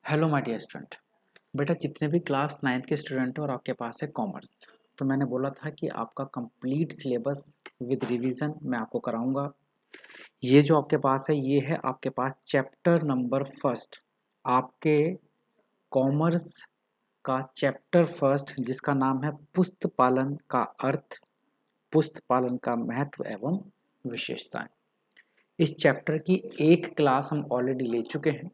Hello my dear student. बेटा जितने भी क्लास 9th के स्टूडेंट हैं और आपके पास है कॉमर्स, तो मैंने बोला था कि आपका कंप्लीट सिलेबस विद रिवीजन मैं आपको कराऊंगा। ये जो आपके पास है ये है आपके पास चैप्टर नंबर फर्स्ट, आपके कॉमर्स का चैप्टर फर्स्ट, जिसका नाम है पुस्त पालन का अर्थ, पुस्त पालन का महत्व एवं विशेषताएं। इस चैप्टर की एक क्लास हम ऑलरेडी ले चुके हैं।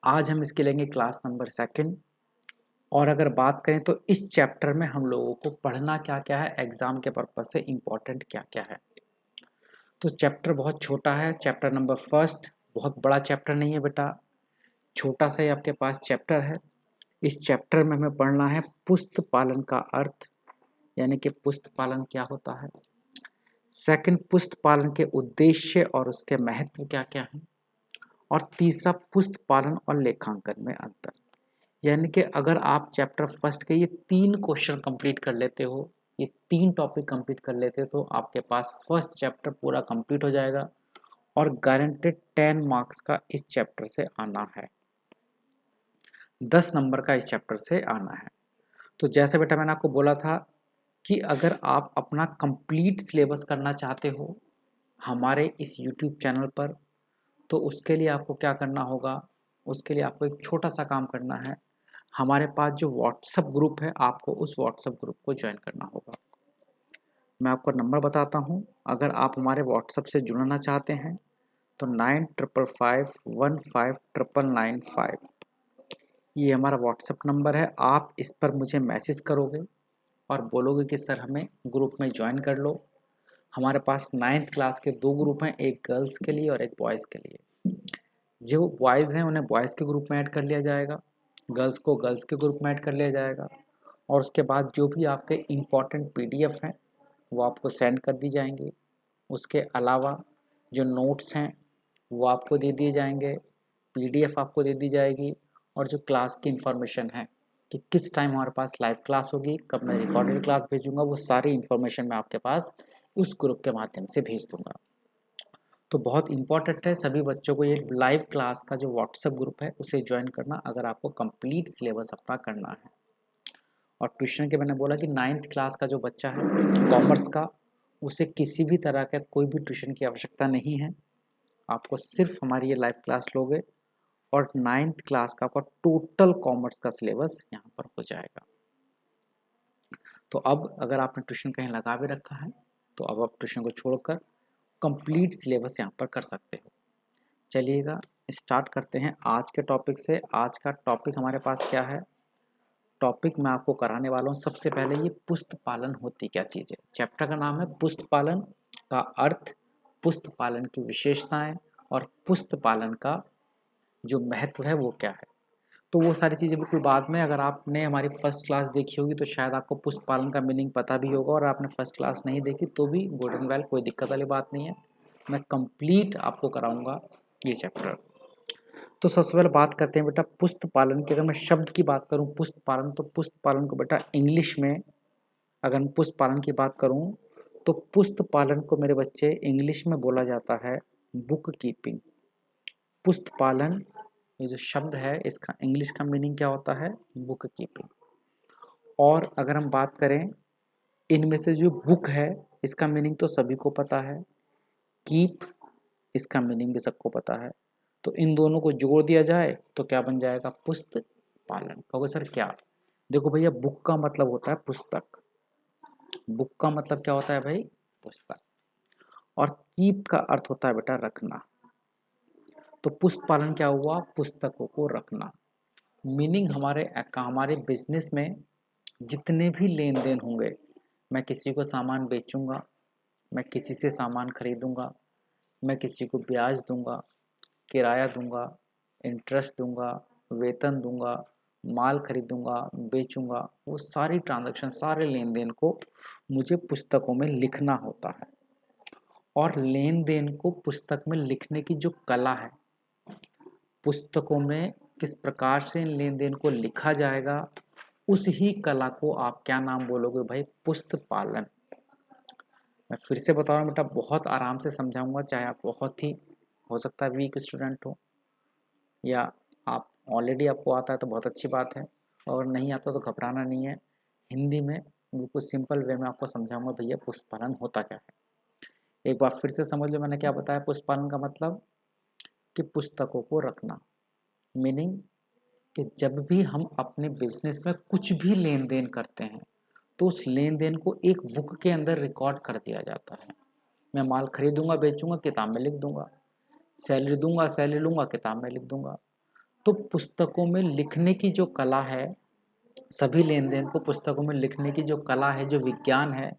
आज हम इसके लेंगे क्लास नंबर सेकंड। और अगर बात करें तो इस चैप्टर में हम लोगों को पढ़ना क्या क्या है, एग्जाम के पर्पज से इम्पोर्टेंट क्या क्या है। तो चैप्टर बहुत छोटा है, चैप्टर नंबर फर्स्ट, बहुत बड़ा चैप्टर नहीं है बेटा, छोटा सा ही आपके पास चैप्टर है। इस चैप्टर में हमें पढ़ना है पुस्त पालन का अर्थ, यानी कि पुस्त पालन क्या होता है। सेकंड, पुस्त पालन के उद्देश्य और उसके महत्व क्या क्या है। और तीसरा, पुस्त पालन और लेखांकन में अंतर। यानी कि अगर आप चैप्टर फर्स्ट के ये 3 क्वेश्चन कंप्लीट कर लेते हो, ये 3 टॉपिक कंप्लीट कर लेते हो, तो आपके पास फर्स्ट चैप्टर पूरा कंप्लीट हो जाएगा और गारंटेड 10 मार्क्स का इस चैप्टर से आना है, 10 नंबर का इस चैप्टर से आना है। तो जैसे बेटा मैंने आपको बोला था कि अगर आप अपना कंप्लीट सिलेबस करना चाहते हो हमारे इस यूट्यूब चैनल पर, तो उसके लिए आपको क्या करना होगा, उसके लिए आपको एक छोटा सा काम करना है। हमारे पास जो व्हाट्सएप ग्रुप है, आपको उस व्हाट्सएप ग्रुप को ज्वाइन करना होगा। मैं आपको नंबर बताता हूँ। अगर आप हमारे व्हाट्सएप से जुड़ना चाहते हैं तो 9555159995, ये हमारा व्हाट्सएप नंबर है। आप इस पर मुझे मैसेज करोगे और बोलोगे कि सर हमें ग्रुप में ज्वाइन कर लो। हमारे पास 9th क्लास के 2 ग्रुप हैं, एक गर्ल्स के लिए और एक बॉयज़ के लिए। जो बॉयज़ हैं उन्हें बॉयज़ के ग्रुप में ऐड कर लिया जाएगा, गर्ल्स को गर्ल्स के ग्रुप में ऐड कर लिया जाएगा। और उसके बाद जो भी आपके इम्पॉर्टेंट पीडीएफ हैं वो आपको सेंड कर दी जाएंगी। उसके अलावा जो नोट्स हैं वो आपको दे दिए जाएंगे, पीडीएफ आपको दे दी जाएगी। और जो क्लास की इन्फॉर्मेशन है कि किस टाइम हमारे पास लाइव क्लास होगी, कब मैं रिकॉर्डेड क्लास भेजूंगा, वो सारी इन्फॉर्मेशन मैं आपके पास उस ग्रुप के माध्यम से भेज दूंगा। तो बहुत इंपॉर्टेंट है सभी बच्चों को ये लाइव क्लास का जो व्हाट्सएप ग्रुप है उसे ज्वाइन करना, अगर आपको कंप्लीट सिलेबस अपना करना है। और ट्यूशन के मैंने बोला कि 9th क्लास का जो बच्चा है कॉमर्स का, उसे किसी भी तरह का कोई भी ट्यूशन की आवश्यकता नहीं है। आपको सिर्फ हमारी ये लाइव क्लास लोगे और 9th क्लास का आपका टोटल कॉमर्स का सिलेबस यहाँ पर हो जाएगा। तो अब अगर आपने ट्यूशन कहीं लगा भी रखा है तो अब आप ट्यूशन को छोड़कर कंप्लीट सिलेबस यहाँ पर कर सकते हो। चलिएगा स्टार्ट करते हैं आज के टॉपिक से। आज का टॉपिक हमारे पास क्या है, टॉपिक मैं आपको कराने वाला हूँ। सबसे पहले ये पुस्त पालन होती क्या चीज़ है। चैप्टर का नाम है पुस्त पालन का अर्थ, पुस्त पालन की विशेषताएं और पुस्त पालन का जो महत्व है वो क्या है। तो वो सारी चीज़ें बिल्कुल बाद में, अगर आपने हमारी फर्स्ट क्लास देखी होगी तो शायद आपको पुस्त पालन का मीनिंग पता भी होगा, और आपने फर्स्ट क्लास नहीं देखी तो भी गुड एंड वेल, कोई दिक्कत वाली बात नहीं है। मैं कंप्लीट आपको कराऊंगा ये चैप्टर। तो सबसे पहले बात करते हैं बेटा पुस्त पालन की। अगर मैं शब्द की बात करूं पुस्त पालन, तो पुस्त पालन को बेटा इंग्लिश में, अगर मैं पुस्त पालन की बात करूं तो पुस्त पालन को मेरे बच्चे इंग्लिश में बोला जाता है बुक कीपिंग। पुस्त पालन ये जो शब्द है इसका इंग्लिश का मीनिंग क्या होता है, बुक कीपिंग। और अगर हम बात करें इनमें से जो बुक है इसका मीनिंग तो सभी को पता है, कीप इसका मीनिंग भी सबको पता है। तो इन दोनों को जोड़ दिया जाए तो क्या बन जाएगा, पुस्त पालन। कहोगे सर क्या। देखो भैया, बुक का मतलब होता है पुस्तक, बुक का मतलब क्या होता है भाई, पुस्तक। और कीप का अर्थ होता है बेटा रखना। तो पुस्त पालन क्या हुआ, पुस्तकों को रखना। मीनिंग हमारे बिजनेस में जितने भी लेन देन होंगे, मैं किसी को सामान बेचूंगा, मैं किसी से सामान खरीदूंगा, मैं किसी को ब्याज दूंगा, किराया दूंगा, इंटरेस्ट दूंगा, वेतन दूंगा, माल खरीदूंगा, बेचूंगा, वो सारी ट्रांजैक्शन, सारे लेन देन को मुझे पुस्तकों में लिखना होता है। और लेन देन को पुस्तक में लिखने की जो कला है, पुस्तकों में किस प्रकार से लेन देन को लिखा जाएगा, उस ही कला को आप क्या नाम बोलोगे भाई, पुस्त पालन। मैं फिर से बता रहा हूँ बेटा, बहुत आराम से समझाऊंगा, चाहे आप बहुत ही हो सकता है वीक स्टूडेंट हो या आप ऑलरेडी आपको आता है तो बहुत अच्छी बात है, और नहीं आता तो घबराना नहीं है। हिंदी में बिल्कुल सिंपल वे में आपको समझाऊंगा भैया पुष्प पालन होता क्या है। एक बार फिर से समझ लो मैंने क्या बताया। पुष्प पालन का मतलब कि पुस्तकों को रखना, मीनिंग कि जब भी हम अपने बिजनेस में कुछ भी लेन देन करते हैं तो उस लेन देन को एक बुक के अंदर रिकॉर्ड कर दिया जाता है। मैं माल खरीदूंगा, बेचूंगा, किताब में लिख दूंगा, सैलरी दूंगा, सैलरी लूंगा, किताब में लिख दूंगा। तो पुस्तकों में लिखने की जो कला है, सभी लेन देन को पुस्तकों में लिखने की जो कला है, जो विज्ञान है,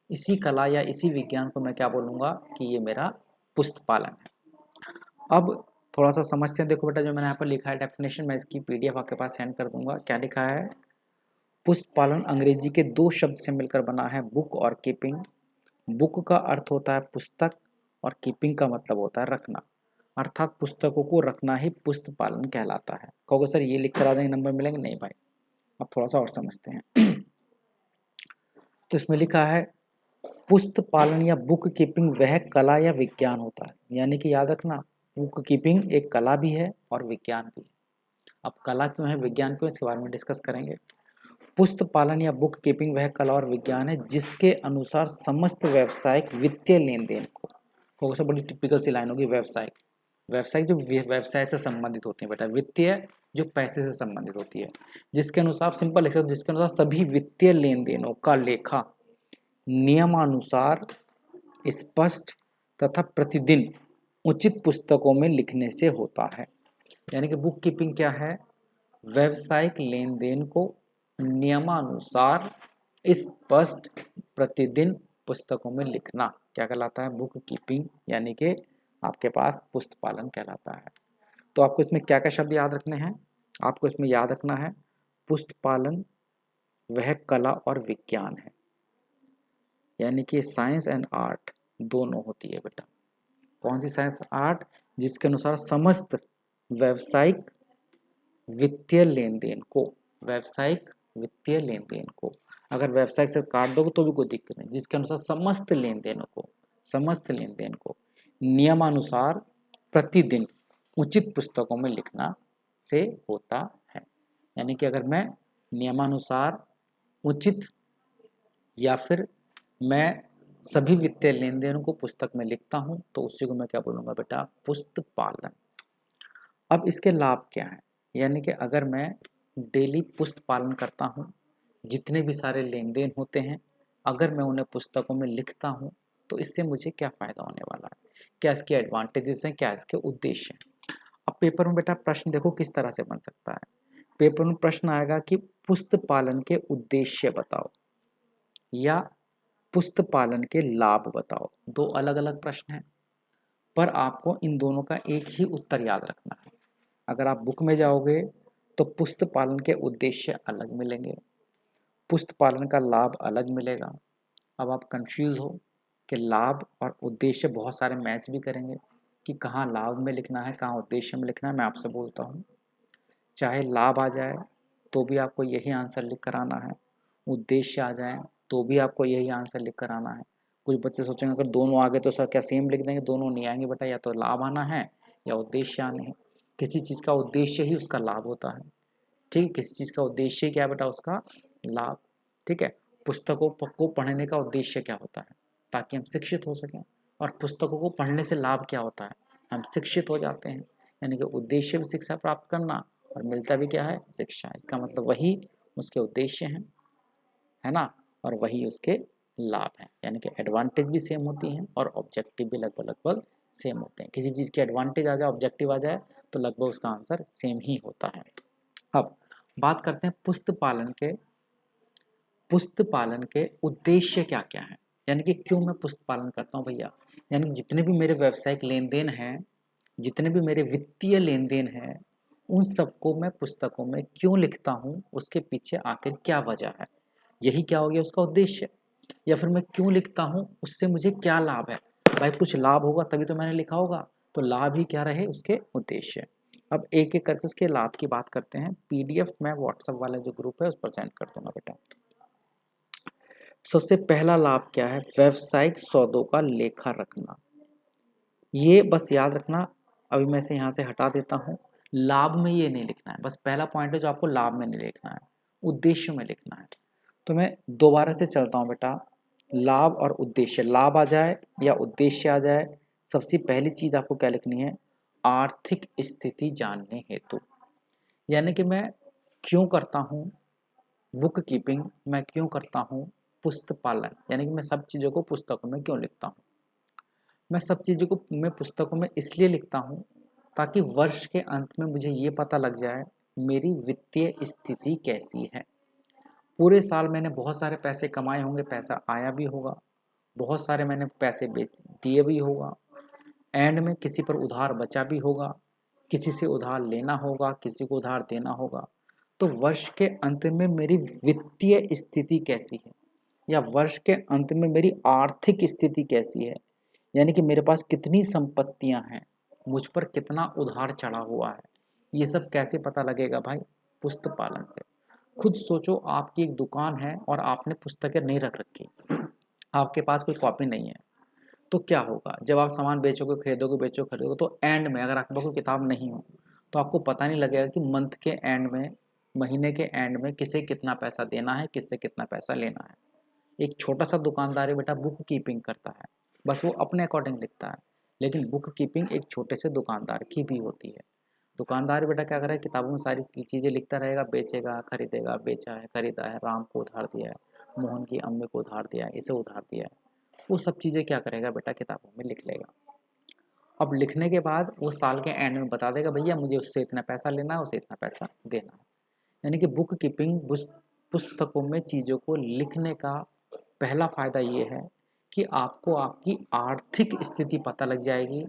इसी कला या इसी विज्ञान को मैं क्या बोलूँगा कि ये मेरा पुस्तक पालन है। अब थोड़ा सा समझते हैं। देखो बेटा, जो मैंने यहाँ पर लिखा है डेफिनेशन, मैं इसकी PDF आपके पास सेंड कर दूंगा। क्या लिखा है? पुस्तक पालन अंग्रेजी के 2 शब्द से मिलकर बना है, बुक और कीपिंग। बुक का अर्थ होता है पुस्तक और कीपिंग का मतलब होता है रखना, अर्थात पुस्तकों को रखना ही पुस्तक पालन कहलाता है। कहोगे सर ये लिख कर आ देंगे नंबर मिलेंगे? नहीं भाई, अब थोड़ा सा और समझते हैं। तो इसमें लिखा है पुस्तक पालन या बुक कीपिंग वह कला या विज्ञान होता है। यानी कि याद रखना, बुक कीपिंग एक कला भी है और विज्ञान भी है। अब कला क्यों है, विज्ञान क्यों, इसके बारे में डिस्कस करेंगे। पुस्तक पालन या बुक कीपिंग वह कला और विज्ञान है जिसके अनुसार समस्त व्यावसायिक वित्तीय लेन देन को, से बड़ी टिपिकल सी लाइन होगी, व्यवसायिक जो व्यवसाय से संबंधित होती है बेटा, वित्तीय जो पैसे से संबंधित होती है, जिसके अनुसार, सिंपल लिख सकते, जिसके अनुसार सभी वित्तीय लेन देनों का लेखा नियमानुसार स्पष्ट तथा प्रतिदिन उचित पुस्तकों में लिखने से होता है। यानी कि बुक कीपिंग क्या है? व्यावसायिक लेन देन को नियमानुसार स्पष्ट प्रतिदिन पुस्तकों में लिखना क्या कहलाता है? बुक कीपिंग, यानी कि आपके पास पुस्तक पालन कहलाता है। तो आपको इसमें क्या क्या शब्द याद रखने हैं? आपको इसमें याद रखना है पुस्तक पालन वह कला और विज्ञान है, यानी कि साइंस एंड आर्ट दोनों होती है बेटा। कौन सी साइंस आर्ट? जिसके अनुसार समस्त व्यावसायिक वित्तीय लेन देन को, व्यावसायिक वित्तीय लेन देन को, अगर व्यावसायिक से काट दोगे तो भी कोई दिक्कत नहीं, जिसके अनुसार समस्त लेन देनों को, समस्त लेन देन को नियमानुसार प्रतिदिन उचित पुस्तकों में लिखना से होता है। यानी कि अगर मैं नियमानुसार उचित या फिर मैं सभी वित्तीय लेन देनों को पुस्तक में लिखता हूं तो उसी को मैं क्या बोलूँगा बेटा? पुस्तक पालन। अब इसके लाभ क्या हैं? यानी कि अगर मैं डेली पुस्तक पालन करता हूं, जितने भी सारे लेन देन होते हैं अगर मैं उन्हें पुस्तकों में लिखता हूं तो इससे मुझे क्या फ़ायदा होने वाला है, क्या इसके एडवांटेजेस हैं, क्या इसके उद्देश्य हैं। अब पेपर में बेटा प्रश्न देखो किस तरह से बन सकता है। पेपर में प्रश्न आएगा कि पुस्तक पालन के उद्देश्य बताओ या पुस्तक पालन के लाभ बताओ। दो अलग अलग प्रश्न हैं, पर आपको इन दोनों का एक ही उत्तर याद रखना है। अगर आप बुक में जाओगे तो पुस्तक पालन के उद्देश्य अलग मिलेंगे, पुस्तक पालन का लाभ अलग मिलेगा। अब आप कंफ्यूज हो कि लाभ और उद्देश्य, बहुत सारे मैच भी करेंगे कि कहाँ लाभ में लिखना है, कहाँ उद्देश्य में लिखना है। मैं आपसे बोलता हूँ, चाहे लाभ आ जाए तो भी आपको यही आंसर लिख कर आना है, उद्देश्य आ जाए तो भी आपको यही आंसर लिख कर आना है। कुछ बच्चे सोचेंगे अगर दोनों आ गए तो सर क्या सेम लिख देंगे? दोनों नहीं आएंगे बेटा, या तो लाभ आना है या उद्देश्य आने हैं। किसी चीज़ का उद्देश्य ही उसका लाभ होता है, ठीक है? किसी चीज़ का उद्देश्य क्या है बेटा? उसका लाभ, ठीक है? पुस्तकों को पढ़ने का उद्देश्य क्या होता है? ताकि हम शिक्षित हो सकें। और पुस्तकों को पढ़ने से लाभ क्या होता है? हम शिक्षित हो जाते हैं। यानी कि उद्देश्य भी शिक्षा प्राप्त करना और मिलता भी क्या है? शिक्षा। इसका मतलब वही उसके उद्देश्य हैं, है ना, और वही उसके लाभ हैं। यानी कि एडवांटेज भी सेम होती हैं और ऑब्जेक्टिव भी लगभग लगभग सेम होते हैं। किसी चीज़ की एडवांटेज आ जाए, ऑब्जेक्टिव आ जाए तो लगभग उसका आंसर सेम ही होता है। अब बात करते हैं पुस्तक पालन के उद्देश्य क्या क्या है, यानी कि क्यों मैं पुस्तक पालन करता हूँ भैया। यानी जितने भी मेरे व्यावसायिक लेन देन हैं, जितने भी मेरे वित्तीय लेन देन हैं, उन सबको मैं पुस्तकों में क्यों लिखता हूँ, उसके पीछे आखिर क्या वजह है, यही क्या हो गया उसका उद्देश्य। या फिर मैं क्यों लिखता हूँ, उससे मुझे क्या लाभ है। भाई कुछ लाभ होगा तभी तो मैंने लिखा होगा, तो लाभ ही क्या रहे उसके उद्देश्य। अब एक एक करके उसके लाभ की बात करते हैं। PDF मैं व्हाट्सएप वाला जो ग्रुप है उस पर सेंड कर दूंगा बेटा। सबसे पहला लाभ क्या है? व्यावसायिक सौदों का लेखा रखना। ये बस याद रखना, अभी मैं इसे यहाँ से हटा देता हूँ, लाभ में ये नहीं लिखना है, बस पहला पॉइंट है जो आपको लाभ में नहीं लिखना है, उद्देश्य में लिखना है। तो मैं दोबारा से चलता हूँ बेटा, लाभ और उद्देश्य, लाभ आ जाए या उद्देश्य आ जाए, सबसे पहली चीज़ आपको क्या लिखनी है, आर्थिक स्थिति जानने हेतु। यानी कि मैं क्यों करता हूँ बुक कीपिंग, मैं क्यों करता हूँ पुस्तक पालन, यानी कि मैं सब चीज़ों को पुस्तकों में क्यों लिखता हूँ। मैं सब चीज़ों को मैं पुस्तकों में इसलिए लिखता हूँ ताकि वर्ष के अंत में मुझे ये पता लग जाए मेरी वित्तीय स्थिति कैसी है। पूरे साल मैंने बहुत सारे पैसे कमाए होंगे, पैसा आया भी होगा, बहुत सारे मैंने पैसे बेच दिए भी होगा, एंड में किसी पर उधार बचा भी होगा, किसी से उधार लेना होगा, किसी को उधार देना होगा। तो वर्ष के अंत में मेरी वित्तीय स्थिति कैसी है, या वर्ष के अंत में मेरी आर्थिक स्थिति कैसी है, यानी कि मेरे पास कितनी संपत्तियां हैं, मुझ पर कितना उधार चढ़ा हुआ है, ये सब कैसे पता लगेगा भाई, पुस्तक पालन से। खुद सोचो, आपकी एक दुकान है और आपने पुस्तकें नहीं रख रखी, आपके पास कोई कॉपी नहीं है, तो क्या होगा, जब आप सामान बेचोगे, खरीदोगे तो एंड में अगर आपके पास कोई किताब नहीं हो तो आपको पता नहीं लगेगा कि मंथ के एंड में, महीने के एंड में किसे कितना पैसा देना है, किससे कितना पैसा लेना है। एक छोटा सा दुकानदार है बेटा, बुक कीपिंग करता है, बस वो अपने अकॉर्डिंग लिखता है, लेकिन बुक कीपिंग एक छोटे से दुकानदार की भी होती है। दुकानदार बेटा क्या करेगा, किताबों में सारी चीज़ें लिखता रहेगा, बेचेगा, खरीदेगा, बेचा है, खरीदा है, राम को उधार दिया है, मोहन की अम्मी को उधार दिया है, इसे उधार दिया है, वो सब चीज़ें क्या करेगा बेटा, किताबों में लिख लेगा। अब लिखने के बाद वो साल के एंड में बता देगा, भैया मुझे उससे इतना पैसा लेना है, उसे इतना पैसा देना है। यानी कि बुक कीपिंग पुस्तकों में चीज़ों को लिखने का पहला फ़ायदा ये है कि आपको आपकी आर्थिक स्थिति पता लग जाएगी,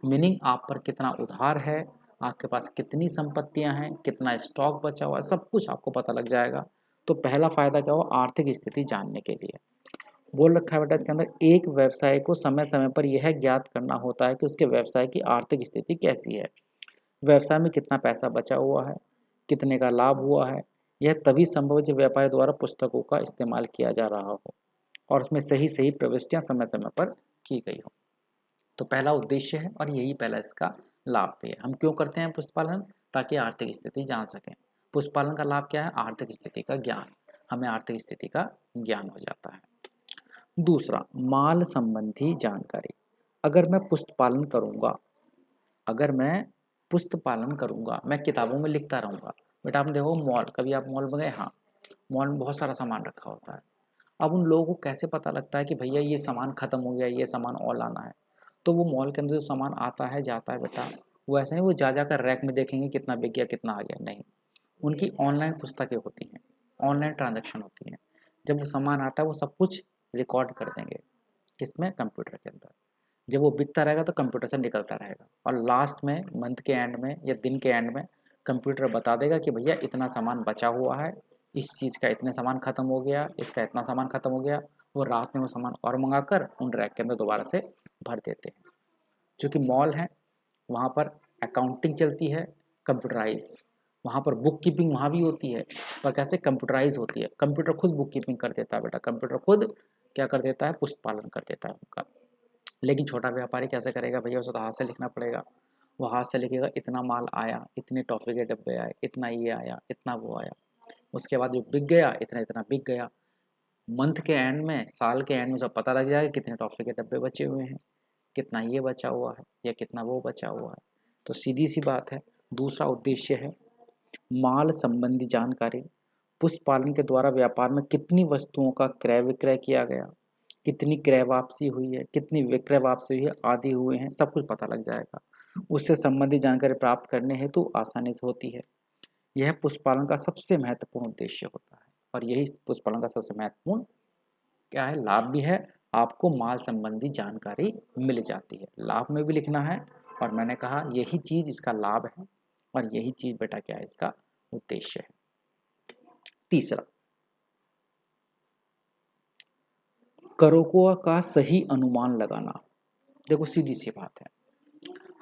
मीनिंग आप पर कितना उधार है, आपके पास कितनी संपत्तियां हैं, कितना स्टॉक बचा हुआ है, सब कुछ आपको पता लग जाएगा। तो पहला फ़ायदा क्या हो, आर्थिक स्थिति जानने के लिए। बोल रखा है बेटा इसके अंदर, एक व्यवसाय को समय समय पर यह ज्ञात करना होता है कि उसके व्यवसाय की आर्थिक स्थिति कैसी है, व्यवसाय में कितना पैसा बचा हुआ है, कितने का लाभ हुआ है। यह तभी संभव है जब व्यापारी द्वारा पुस्तकों का इस्तेमाल किया जा रहा हो और उसमें सही सही प्रविष्टियां समय समय पर की गई हो। तो पहला उद्देश्य है और यही पहला इसका लाभ भी है। हम क्यों करते हैं पुष्पालन, ताकि आर्थिक स्थिति जान सकें। पुष्पालन का लाभ क्या है, आर्थिक स्थिति का ज्ञान, हमें आर्थिक स्थिति का ज्ञान हो जाता है। दूसरा, माल संबंधी जानकारी। अगर मैं पुष्प पालन करूंगा, अगर मैं पुष्प पालन करूंगा, मैं किताबों में लिखता रहूंगा। बेटा आपने देखो मॉल, कभी आप मॉल में गए, हाँ, मॉल में बहुत सारा सामान रखा होता है। अब उन लोगों को कैसे पता लगता है कि भैया ये सामान खत्म हो गया, ये सामान और लाना है। तो वो मॉल के अंदर जो सामान आता है जाता है बेटा, वो ऐसे नहीं वो जा जाकर रैक में देखेंगे कितना बिक गया, कितना आ गया, नहीं। उनकी ऑनलाइन पुस्तकें होती हैं, ऑनलाइन ट्रांजैक्शन होती हैं। जब वो सामान आता है वो सब कुछ रिकॉर्ड कर देंगे, किसमें, कंप्यूटर के अंदर। जब वो बिकता रहेगा तो कंप्यूटर से निकलता रहेगा, और लास्ट में मंथ के एंड में या दिन के एंड में कंप्यूटर बता देगा कि भैया इतना सामान बचा हुआ है, इस चीज़ का इतने सामान ख़त्म हो गया, इसका इतना सामान ख़त्म हो गया। वो रात में वो सामान और मंगा कर उन रैक के अंदर दोबारा से भर देते हैं। चूँकि मॉल है, वहाँ पर अकाउंटिंग चलती है कंप्यूटराइज, वहाँ पर बुक कीपिंग वहाँ भी होती है, पर कैसे, कंप्यूटराइज होती है। कंप्यूटर खुद बुक कीपिंग कर देता है बेटा, कंप्यूटर खुद क्या कर देता है, पुष्प पालन कर देता है उनका। लेकिन छोटा व्यापारी कैसे करेगा भैया, उसे तो हाथ से लिखना पड़ेगा। वो हाथ से लिखेगा, इतना माल आया, इतने टॉफ़ी के डब्बे आए, इतना ये आया, इतना वो आया, उसके बाद जो बिक गया इतना इतना बिक गया। मंथ के एंड में, साल के एंड में सब पता लग जाएगा कितने टॉफ़ी के डब्बे बचे हुए हैं, कितना ये बचा हुआ है या कितना वो बचा हुआ है। तो सीधी सी बात है। दूसरा उद्देश्य है माल संबंधी जानकारी। पुष्प पालन के द्वारा व्यापार में कितनी वस्तुओं का क्रय विक्रय किया गया, कितनी क्रय वापसी हुई है, कितनी विक्रय वापसी हुई है, आदि हुए हैं, सब कुछ पता लग जाएगा। उससे संबंधित जानकारी प्राप्त करने हेतु आसानी से होती है। यह पुष्प पालन का सबसे महत्वपूर्ण उद्देश्य होता है, और यही पुष्प पालन का सबसे महत्वपूर्ण क्या है, लाभ भी है। आपको माल संबंधी जानकारी मिल जाती है, लाभ में भी लिखना है, और मैंने कहा यही चीज़ इसका लाभ है, और यही चीज़ बेटा क्या है, इसका उद्देश्य है। तीसरा, करों का सही अनुमान लगाना। देखो सीधी सी बात है,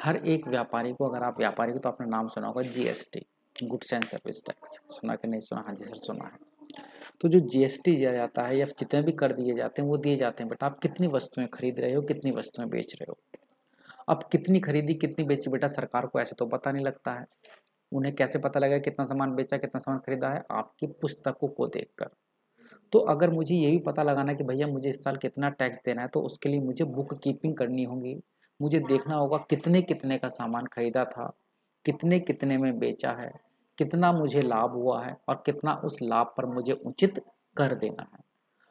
हर एक व्यापारी को, अगर आप व्यापारी को, तो आपने नाम सुना होगा GST, goods and service tax, सुना कि नहीं सुना, हाँ जी सर सुना है। तो जो जीएसटी दिया जाता है या जितने भी कर दिए जाते हैं वो दिए जाते हैं बेटा, आप कितनी वस्तुएं खरीद रहे हो, कितनी वस्तुएं बेच रहे हो। अब कितनी खरीदी कितनी बेची बेटा, सरकार को ऐसे तो पता नहीं लगता है, उन्हें कैसे पता लगेगा कितना सामान बेचा, कितना सामान खरीदा है? आपकी पुस्तकों को देखकर। तो अगर मुझे ये भी पता लगाना है कि भैया मुझे इस साल कितना टैक्स देना है, तो उसके लिए मुझे बुक कीपिंग करनी होगी। मुझे देखना होगा कितने कितने का सामान खरीदा था, कितने कितने में बेचा है, कितना मुझे लाभ हुआ है और कितना उस लाभ पर मुझे उचित कर देना है।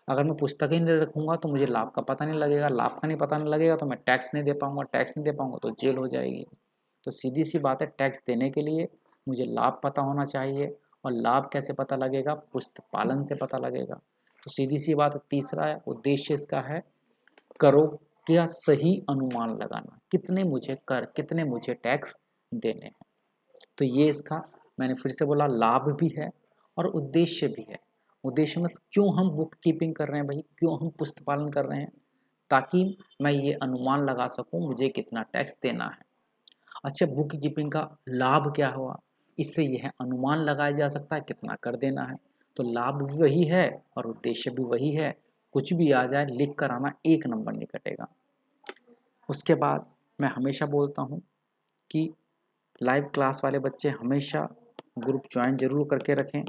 अगर मैं पुस्तक ही नहीं रखूँगा तो मुझे लाभ का पता नहीं लगेगा, लाभ का नहीं पता नहीं लगेगा तो मैं टैक्स नहीं दे पाऊँगा, टैक्स नहीं दे पाऊँगा तो जेल हो जाएगी। तो सीधी सी बात है, टैक्स देने के लिए मुझे लाभ पता होना चाहिए, और लाभ कैसे पता लगेगा? पुस्तक पालन से पता लगेगा। तो सीधी सी बात है, तीसरा है उद्देश्य इसका है करों का सही अनुमान लगाना, कितने मुझे कर, कितने मुझे टैक्स देने हैं। तो ये इसका, मैंने फिर से बोला, लाभ भी है और उद्देश्य भी है। उद्देश्य में क्यों हम बुक कीपिंग कर रहे हैं भाई, क्यों हम पुस्तक पालन कर रहे हैं? ताकि मैं ये अनुमान लगा सकूं मुझे कितना टैक्स देना है। अच्छा, बुक कीपिंग का लाभ क्या हुआ? इससे यह अनुमान लगाया जा सकता है कितना कर देना है। तो लाभ भी वही है और उद्देश्य भी वही है। कुछ भी आ जाए लिख कर आना, एक नंबर नहीं कटेगा। उसके बाद मैं हमेशा बोलता हूँ कि लाइव क्लास वाले बच्चे हमेशा ग्रुप ज्वाइन जरूर करके रखें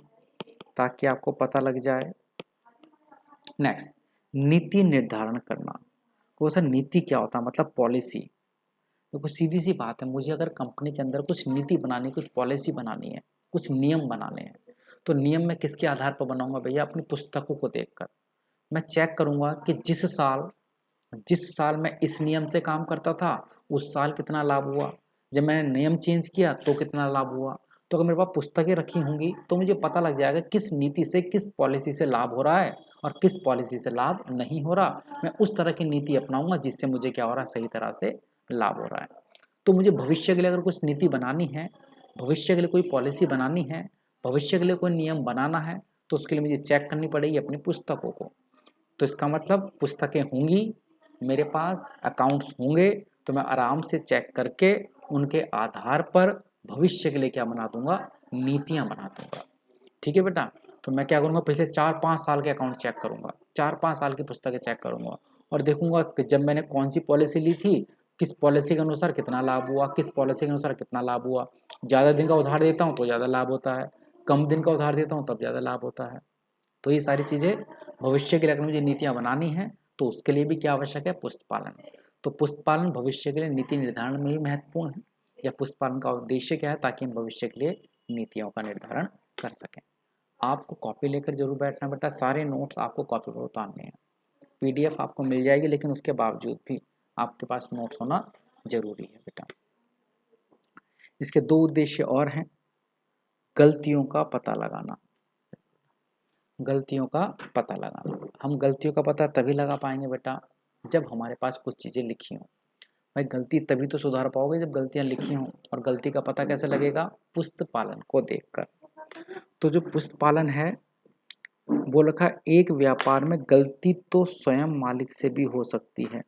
ताकि आपको पता लग जाए। नेक्स्ट, नीति निर्धारण करना। तो सर नीति क्या होता है? मतलब पॉलिसी। देखो सीधी सी बात है, मुझे अगर कंपनी के अंदर कुछ नीति बनानी, कुछ पॉलिसी बनानी है, कुछ नियम बनाने हैं, तो नियम मैं किसके आधार पर बनाऊंगा भैया? अपनी पुस्तकों को देखकर। मैं चेक करूंगा कि जिस साल मैं इस नियम से काम करता था उस साल कितना लाभ हुआ, जब मैंने नियम चेंज किया तो कितना लाभ हुआ। तो अगर मेरे पास पुस्तकें रखी होंगी तो मुझे पता लग जाएगा किस नीति से, किस पॉलिसी से लाभ हो रहा है और किस पॉलिसी से लाभ नहीं हो रहा। मैं उस तरह की नीति अपनाऊंगा जिससे मुझे क्या हो रहा है, सही तरह से लाभ हो रहा है। तो मुझे भविष्य के लिए अगर कुछ नीति बनानी है, भविष्य के लिए कोई पॉलिसी बनानी है, भविष्य के लिए कोई नियम बनाना है, तो उसके लिए मुझे चेक करनी पड़ेगी अपनी पुस्तकों को। तो इसका मतलब पुस्तकें होंगी मेरे पास, अकाउंट्स होंगे, तो मैं आराम से चेक करके उनके आधार पर भविष्य के लिए क्या बना दूंगा? नीतियां बना दूंगा। ठीक है बेटा। तो मैं क्या करूंगा, पिछले 4-5 साल के अकाउंट चेक करूंगा, 4-5 साल की पुस्तकें चेक करूंगा और देखूंगा कि जब मैंने कौन सी पॉलिसी ली थी, किस पॉलिसी के अनुसार कितना लाभ हुआ, किस पॉलिसी के अनुसार कितना लाभ हुआ। ज़्यादा दिन का उधार देता हूँ तो ज़्यादा लाभ होता है, कम दिन का उधार देता हूँ तब ज़्यादा लाभ होता है। तो ये सारी चीज़ें भविष्य के लिए अगर मुझे नीतियाँ बनानी हैं तो उसके लिए भी क्या आवश्यक है? पुस्तक पालन। तो पुस्तक पालन भविष्य के लिए नीति निर्धारण में ही महत्वपूर्ण है। या पुस्तक पालन का उद्देश्य क्या है? ताकि हम भविष्य के लिए नीतियों का निर्धारण कर सकें। आपको कॉपी लेकर जरूर बैठना बेटा, सारे नोट्स आपको कॉपी पर उतारने हैं। पीडीएफ आपको मिल जाएगी लेकिन उसके बावजूद भी आपके पास नोट्स होना जरूरी है बेटा। इसके 2 उद्देश्य और हैं। गलतियों का पता लगाना, गलतियों का पता लगाना। हम गलतियों का पता तभी लगा पाएंगे बेटा जब हमारे पास कुछ चीज़ें लिखी हों। भाई गलती तभी तो सुधार पाओगे जब गलतियाँ लिखी हों। और गलती का पता कैसे लगेगा? पुस्तक पालन को देखकर। तो जो पुस्तक पालन है वो लिखा, एक व्यापार में गलती तो स्वयं मालिक से भी हो सकती है।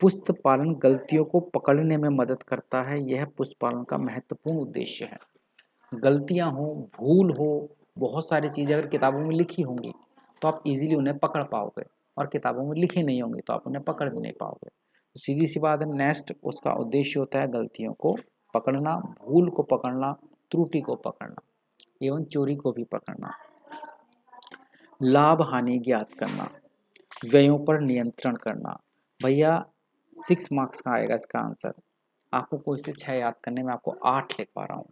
पुस्तक पालन गलतियों को पकड़ने में मदद करता है। यह पुस्तक पालन का महत्वपूर्ण उद्देश्य है। गलतियां हो, भूल हो, बहुत सारी चीज़ें अगर किताबों में लिखी होंगी तो आप इजीली उन्हें पकड़ पाओगे, और किताबों में लिखी नहीं होंगी तो आप उन्हें पकड़ भी नहीं पाओगे। तो सीधी सी बात है, नेक्स्ट उसका उद्देश्य होता है गलतियों को पकड़ना, भूल को पकड़ना, त्रुटि को पकड़ना, एवं चोरी को भी पकड़ना। लाभ हानि ज्ञात करना, व्ययों पर नियंत्रण करना। भैया 6 मार्क्स का आएगा इसका आंसर। आपको कोई से 6 याद करने में आपको 8 लिख पा रहा हूँ।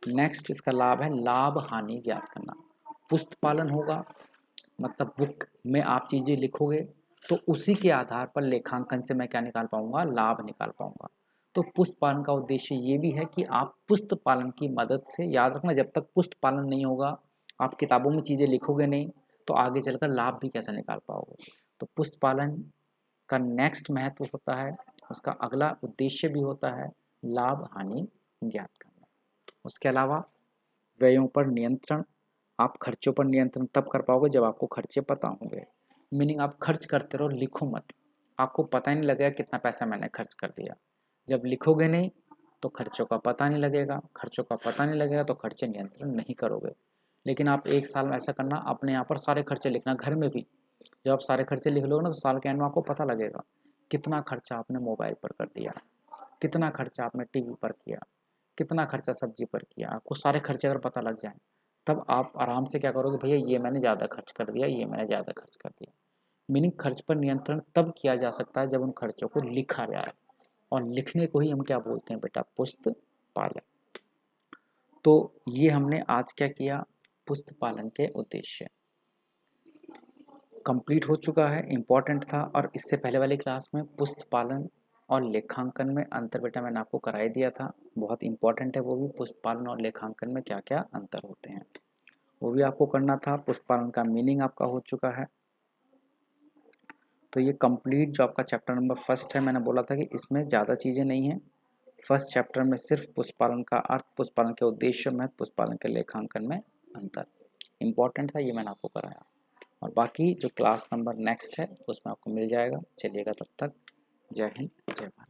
नेक्स्ट इसका लाभ है लाभ हानि ज्ञात करना। पुस्तक पालन होगा मतलब बुक में आप चीज़ें लिखोगे तो उसी के आधार पर लेखांकन से मैं क्या निकाल पाऊंगा? लाभ निकाल पाऊंगा। तो पुस्तक पालन का उद्देश्य ये भी है कि आप पुस्तक पालन की मदद से, याद रखना जब तक पुस्तक पालन नहीं होगा, आप किताबों में चीज़ें लिखोगे नहीं तो आगे चलकर लाभ भी कैसे निकाल पाओगे। तो पुस्तक पालन का नेक्स्ट महत्व होता है, उसका अगला उद्देश्य भी होता है लाभ हानि ज्ञात करना। उसके अलावा व्ययों पर नियंत्रण, आप खर्चों पर नियंत्रण तब कर पाओगे जब आपको खर्चे पता होंगे। मीनिंग आप खर्च करते रहो, लिखो मत, आपको पता ही नहीं लगेगा कितना पैसा मैंने खर्च कर दिया। जब लिखोगे नहीं तो खर्चों का पता नहीं लगेगा, खर्चों का पता नहीं लगेगा तो खर्चे नियंत्रण नहीं करोगे। लेकिन आप एक साल में ऐसा करना, अपने यहाँ पर सारे खर्चे लिखना, घर में भी जब आप सारे खर्चे लिख लोगे ना तो साल के एंड में आपको पता लगेगा कितना खर्चा आपने मोबाइल पर कर दिया, कितना खर्चा आपने टीवी पर किया, कितना खर्चा सब्जी पर किया, आपको सारे खर्चे अगर पता लग जाए तब आप आराम से क्या करोगे, भैया ये मैंने ज़्यादा खर्च कर दिया, ये मैंने ज़्यादा खर्च कर दिया। मीनिंग खर्च पर नियंत्रण तब किया जा सकता है जब उन खर्चों को लिखा जाए, और लिखने को ही हम क्या बोलते हैं बेटा, पुस्त पालन। तो ये हमने आज क्या किया, पुस्त पालन के उद्देश्य कंप्लीट हो चुका है, इम्पॉर्टेंट था। और इससे पहले वाली क्लास में पुस्त पालन और लेखांकन में अंतर बेटा मैंने आपको करा ही दिया था, बहुत इंपॉर्टेंट है वो भी, पुस्त पालन और लेखांकन में क्या क्या अंतर होते हैं वो भी आपको करना था। पुस्त पालन का मीनिंग आपका हो चुका है। तो ये कंप्लीट जो आपका चैप्टर नंबर फर्स्ट है, मैंने बोला था कि इसमें ज़्यादा चीज़ें नहीं हैं। फर्स्ट चैप्टर में सिर्फ पुष्पालन का अर्थ, पुष्पालन के उद्देश्य में, पुष्पालन के लेखांकन में अंतर इम्पॉर्टेंट था, ये मैंने आपको कराया। और बाकी जो क्लास नंबर नेक्स्ट है उसमें आपको मिल जाएगा। चलिएगा तब तक, जय हिंद जय भारत।